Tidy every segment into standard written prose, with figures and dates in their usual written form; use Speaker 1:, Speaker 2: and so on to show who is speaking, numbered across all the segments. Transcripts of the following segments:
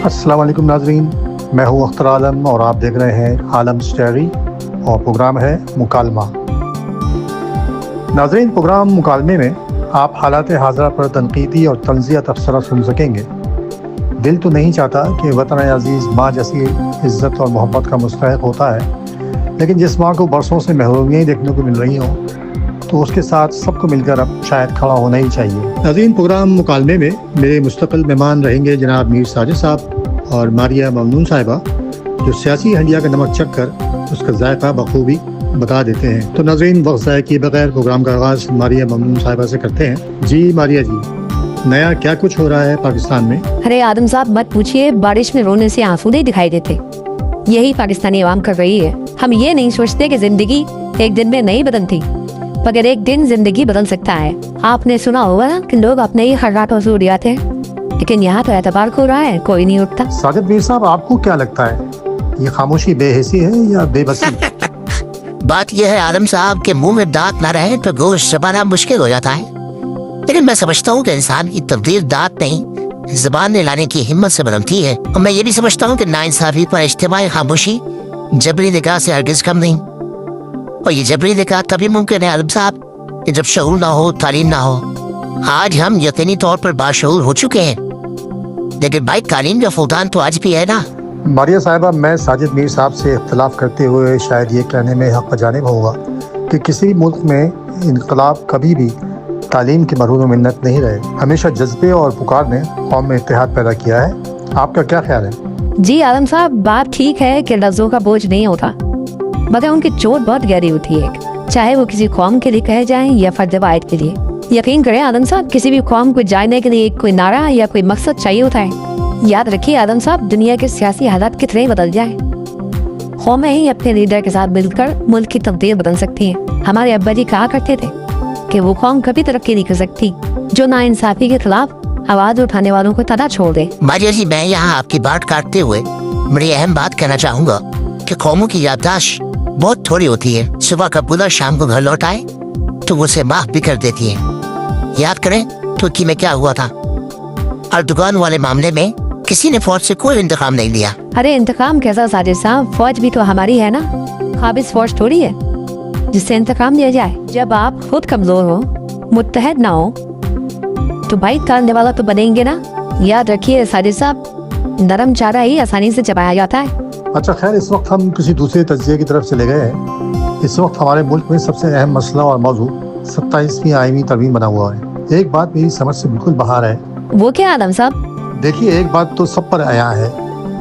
Speaker 1: अस्सलाम वालेकुम नाज़रीन, मैं हूँ अख्तर आलम और आप देख रहे हैं आलम स्टोरी और प्रोग्राम है मुकालमा। नाज़रीन, प्रोग्राम मुकालमे में आप हालात हाज़रा पर तनकीदी और तंज़िया तबसरा सुन सकेंगे। दिल तो नहीं चाहता कि वतन अज़ीज़ माँ जैसी इज़्ज़त और मोहब्बत का मुस्तहिक़ होता है, लेकिन जिस माँ को बरसों से महरूमियाँ देखने को मिल रही हों तो उसके साथ सबको मिलकर अब शायद खड़ा होना ही चाहिए। नाज़रीन, प्रोग्राम मुकालमे में मेरे मुस्तक़िल मेहमान रहेंगे जनाब मीर साजिद साहब और मारिया ममनून साहिबा, जो सियासी हंडिया का नमक चख कर उसका जायका बखूबी बता देते हैं। तो नाज़रीन, वक्त ज़ाया किए बगैर प्रोग्राम का आगाज़ मारिया ममनून साहिबा से करते हैं। जी मारिया जी, नया क्या कुछ हो रहा है पाकिस्तान में?
Speaker 2: अरे आदम साहब मत पूछिए, बारिश में रोने से आंसू नहीं दिखाई देते। यही पाकिस्तानी आवाम कर रही है। हम ये नहीं सोचते कि जिंदगी एक दिन में नहीं बदलती, मगर एक दिन जिंदगी बदल सकता है। आपने सुना होगा ना कि लोग अपने ही खर्राटों से उड़ जाते हैं, लेकिन यहाँ तो एतबार खो रहा है, कोई नहीं उठता।
Speaker 1: साजिद मीर साहब, आपको क्या लगता है, ये खामोशी बेहिसी है या बेबसी?
Speaker 3: बात यह है आलम साहब के मुंह में दांत ना रहे तो गोश्त चबाना मुश्किल हो जाता है, लेकिन मैं समझता हूँ कि इंसान की तब्दील दांत नहीं ज़बान ने लाने की हिम्मत से बनती है। और मैं ये भी समझता हूँ कि नाइंसाफी पर इज्तिमाई खामोशी जबरी निकाह से हरगिज़ कम नहीं। और ये जबरी निकाह तभी मुमकिन है आलम साहब कि जब शऊर ना हो, तालीम ना हो। आज हम यकीनी तौर पर बाशऊर हो चुके हैं, लेकिन भाई तालीम का फुलदान तो आज भी है ना।
Speaker 1: मारिया साहिबा, मैं साजिद मीर साहब से इख्तलाफ करते हुए शायद ये कहने में हक़ जानिब होगा कि किसी भी मुल्क में इनकलाब कभी भी तालीम की मरहूम मिन्नत नहीं रहे। हमेशा जज्बे और पुकार ने कौम में इत्तेहाद पैदा किया है। आपका क्या ख्याल है?
Speaker 2: जी आलम साहब, बात ठीक है कि लफ्जों का बोझ नहीं होता, मगर उनकी चोट बहुत गहरी होती है, चाहे वो किसी कौम के लिए कहे जाएं या फर्द वाहिद के लिए। यकीन करें आदम साहब, किसी भी कौम को जानने के लिए कोई नारा या कोई मकसद चाहिए होता है। याद रखिए आदम साहब, दुनिया के सियासी हालात कितने बदल जाए, कौमें ही अपने लीडर के साथ मिलकर मुल्क की तब्दील बदल सकती हैं। हमारे अब्बा जी कहा करते थे कि वो कौम कभी तरक्की नहीं कर सकती जो नाइंसाफी के खिलाफ आवाज उठाने वालों को तदा छोड़ दे।
Speaker 3: मारिया जी, मैं यहाँ आपकी बात काटते हुए बड़ी अहम बात कहना चाहूँगा कि कौमों की याददाश्त बहुत थोड़ी होती है। सुबह का बुला शाम को घर लौट आए तो वो उसे माफ भी कर देती है। याद करें तुर्की में क्या हुआ था। अर्दोगान वाले मामले में किसी ने फौज से कोई इंतकाम नहीं लिया।
Speaker 2: अरे इंतकाम कैसा साजिद साहब, फौज भी तो हमारी है ना, काबिज फौज थोड़ी है जिससे इंतकाम लिया जाए। जब आप खुद कमजोर हो, मुत्तहद ना हो, तो भाई करने वाला तो बनेंगे ना। याद रखिए साजिद साहब, नरम चारा ही आसानी से चबाया जाता है।
Speaker 1: अच्छा खैर, इस वक्त हम किसी दूसरे तज्ज़िये की तरफ चले गए हैं। इस वक्त हमारे मुल्क में सबसे अहम मसला और मौजू 27वीं आईनी तरमीम बना हुआ है। एक बात मेरी समझ से बिल्कुल बाहर है।
Speaker 2: वो क्या आदम साहब?
Speaker 1: देखिए, एक बात तो सब पर आया है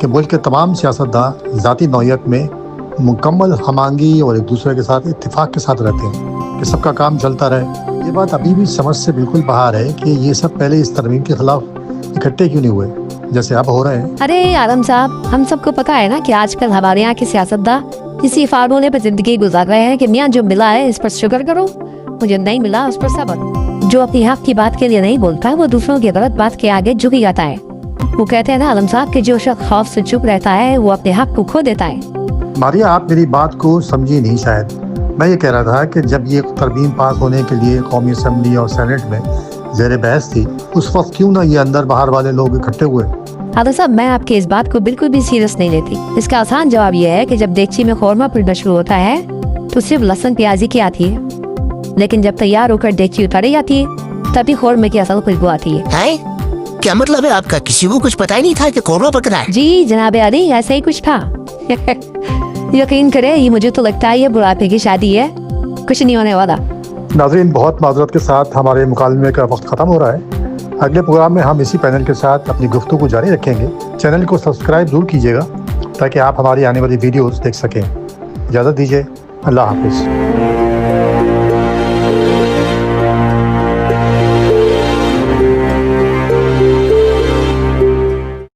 Speaker 1: कि मुल्क के तमाम सियासतदान ज़ाती नौयत में मुकम्मल हमांगी और एक दूसरे के साथ इत्तेफाक के साथ रहते हैं कि सबका काम चलता रहे। ये बात अभी भी समझ से बिल्कुल बाहर है कि ये सब पहले इस तरमीम के खिलाफ इकट्ठे क्यों नहीं हुए जैसे अब हो रहे हैं।
Speaker 2: अरे आदम साहब, हम सबको पता है ना कि आजकल हमारे यहाँ के सियासतदान इसी फार्मूले पर जिंदगी गुजार रहे हैं कि मियाँ जो मिला है इस पर शुक्र करो, मुझे नहीं मिला उस पर सब्र। जो अपनी हक की बात के लिए नहीं बोलता, वो दूसरों की गलत बात के आगे झुक जाता है। वो कहते हैं ना आलम साहब कि जो शख्स खौफ से चुप रहता है वो अपने हक को खो देता है।
Speaker 1: मारिया, आप मेरी बात को समझी नहीं शायद। मैं ये कह रहा था कि जब ये तरमीम पास होने के लिए कौमी असम्बली और सेनेट में ज़ेर बहस थी, उस वक्त क्यों ना ये अंदर बाहर वाले लोग इकट्ठे हुए?
Speaker 2: आदम साहब, मैं आपकी इस बात को बिल्कुल भी सीरियस नहीं लेती। इसका आसान जवाब यह है कि जब देगची में खौरमा पड़ना शुरू होता है तो सिर्फ लहसुन प्याजी की आती है, लेकिन जब तैयार होकर देगची उतारी जाती है तभी खौरमे की असल खुशबू आती है।
Speaker 3: क्या मतलब है आपका? किसी को कुछ पता ही नहीं था कि खौरमा पकना है?
Speaker 2: जी जनाब अली, ऐसा ही कुछ था। यकीन करें, ये मुझे तो लगता है ये बुढ़ापे की शादी है, कुछ नहीं होने वाला।
Speaker 1: नाज़रीन, बहुत माज़रत के साथ हमारे मुकालमे का वक्त ख़त्म हो रहा है। अगले प्रोग्राम में हम इसी पैनल के साथ अपनी गुफ्तगू को जारी रखेंगे। चैनल को सब्सक्राइब जरूर कीजिएगा ताकि आप हमारी आने वाली वीडियोस देख सकें। इजाज़त दीजिए, अल्लाह हाफिज़।